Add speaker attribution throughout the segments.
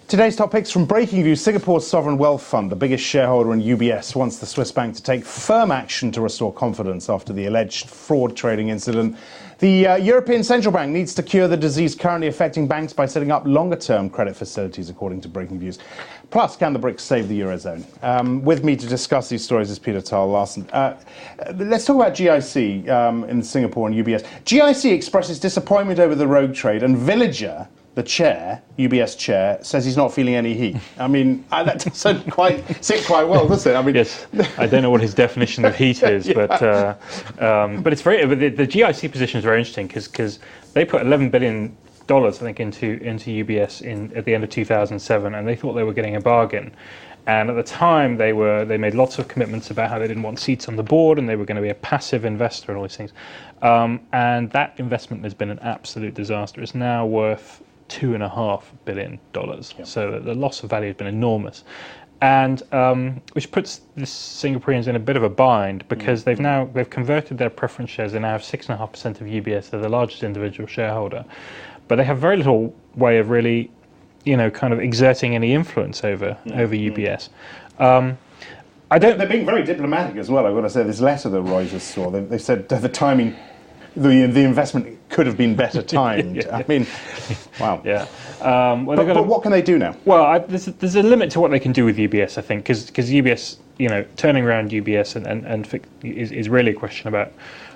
Speaker 1: Today's top picks from Breakingviews Singapore's sovereign wealth fund, the biggest shareholder in UBS, wants the Swiss bank to take firm action to restore confidence after the alleged fraud trading incident. The European Central Bank needs to cure the disease currently affecting banks by setting up longer-term credit facilities, according to Breakingviews. Plus, can the BRICS save the Eurozone? With me to discuss these stories is Peter Tarl-Larsen. Let's talk about GIC in Singapore and UBS. GIC expresses disappointment over the rogue trade, and Villager, the chair, UBS chair, says he's not feeling any heat. I mean, that doesn't sit quite well, does it? I mean,
Speaker 2: yes, I don't know what his definition of heat is, yeah. but it's very. But the GIC position is very interesting because they put $11 billion, I think, into UBS at the end of 2007, and they thought they were getting a bargain. And at the time, they made lots of commitments about how they didn't want seats on the board and they were going to be a passive investor and all these things. And that investment has been an absolute disaster. It's now worth $2.5 billion. Yep. So the loss of value has been enormous. And which puts the Singaporeans in a bit of a bind because they've converted their preference shares. They now have 6.5% of UBS. They're the largest individual shareholder. But they have very little way of really, kind of exerting any influence over UBS.
Speaker 1: They're being very diplomatic as well. I've got to say, this letter that Reuters saw, they said the timing, the investment could have been better timed.
Speaker 2: Yeah.
Speaker 1: I mean, wow.
Speaker 2: Yeah.
Speaker 1: But what can they do now?
Speaker 2: Well, there's a limit to what they can do with UBS, I think, because UBS, turning around UBS is really a question about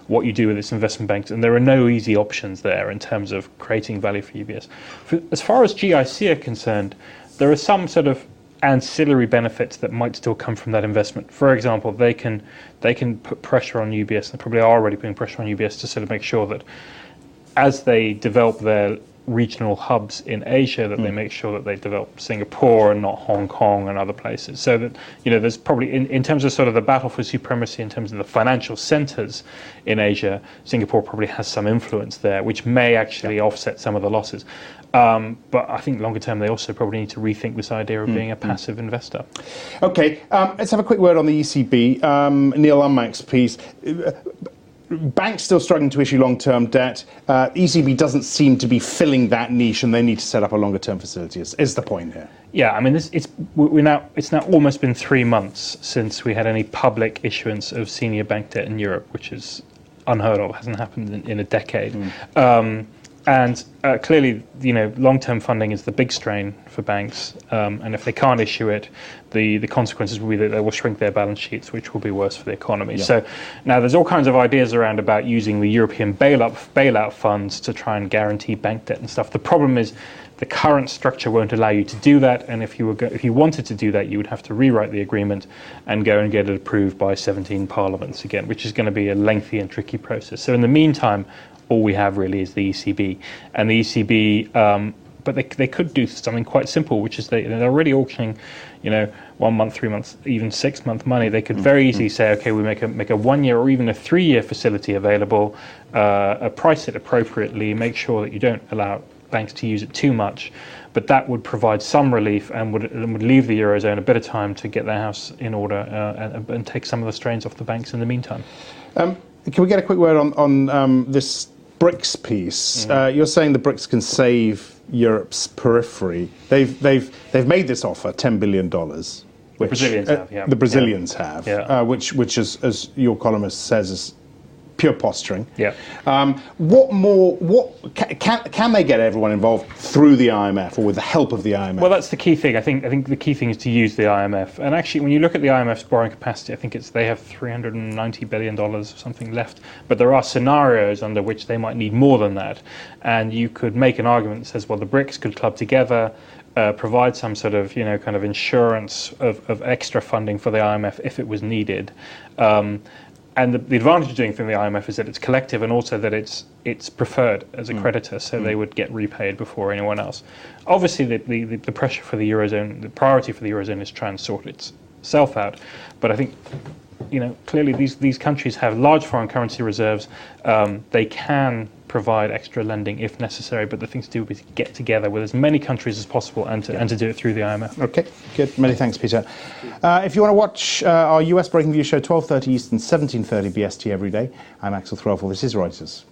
Speaker 2: what you do with its investment banks, and there are no easy options there in terms of creating value for UBS. As far as GIC are concerned, there are some sort of ancillary benefits that might still come from that investment. For example, they can put pressure on UBS, they probably are already putting pressure on UBS to sort of make sure that as they develop their regional hubs in Asia, that they make sure that they develop Singapore and not Hong Kong and other places. So that, there's probably, in terms of sort of the battle for supremacy, in terms of the financial centers in Asia, Singapore probably has some influence there, which may actually offset some of the losses. But I think longer term, they also probably need to rethink this idea of being a passive investor.
Speaker 1: Okay, let's have a quick word on the ECB. Neil Unmack's piece. Banks still struggling to issue long-term debt. ECB doesn't seem to be filling that niche, and they need to set up a longer-term facility. Is the point here?
Speaker 2: Yeah, I mean, it's now almost been 3 months since we had any public issuance of senior bank debt in Europe, which is unheard of. Hasn't happened in a decade. And clearly, long-term funding is the big strain for banks, and if they can't issue it, the consequences will be that they will shrink their balance sheets, which will be worse for the economy. Yeah. So now there's all kinds of ideas around about using the European bailout funds to try and guarantee bank debt and stuff. The problem is the current structure won't allow you to do that, and if you wanted to do that, you would have to rewrite the agreement and go and get it approved by 17 parliaments again, which is going to be a lengthy and tricky process. So in the meantime, all we have really is the ECB, and the ECB. But they could do something quite simple, which is they're already auctioning, 1 month, 3 months, even 6 month money. They could very easily say, okay, we make a 1 year or even a 3 year facility available, price it appropriately, make sure that you don't allow banks to use it too much, but that would provide some relief and would leave the Eurozone a bit of time to get their house in order and take some of the strains off the banks in the meantime. Can
Speaker 1: we get a quick word on this BRICS piece? You're saying the BRICS can save Europe's periphery. They've made this offer, $10 billion. Which,
Speaker 2: the Brazilians have, yeah.
Speaker 1: The Brazilians have,
Speaker 2: yeah.
Speaker 1: Which is, as your columnist says, is pure posturing.
Speaker 2: Yeah.
Speaker 1: What more? Can they get everyone involved through the IMF or with the help of the IMF?
Speaker 2: Well, that's the key thing. I think the key thing is to use the IMF. And actually, when you look at the IMF's borrowing capacity, I think they have $390 billion or something left. But there are scenarios under which they might need more than that. And you could make an argument that says, well, the BRICS could club together, provide some sort of kind of insurance of extra funding for the IMF if it was needed. And the advantage of doing it from the IMF is that it's collective and also that it's preferred as a creditor, so they would get repaid before anyone else. Obviously, the pressure for the Eurozone, the priority for the Eurozone is to try and sort itself out. But I think, clearly these countries have large foreign currency reserves. They can provide extra lending if necessary, but the thing to do is get together with as many countries as possible and to do it through the IMF.
Speaker 1: Okay, good. Many thanks, Peter. If you want to watch our US Breakingviews show, 12:30 Eastern, 17:30 BST every day, I'm Axel Threlfall. This is Reuters.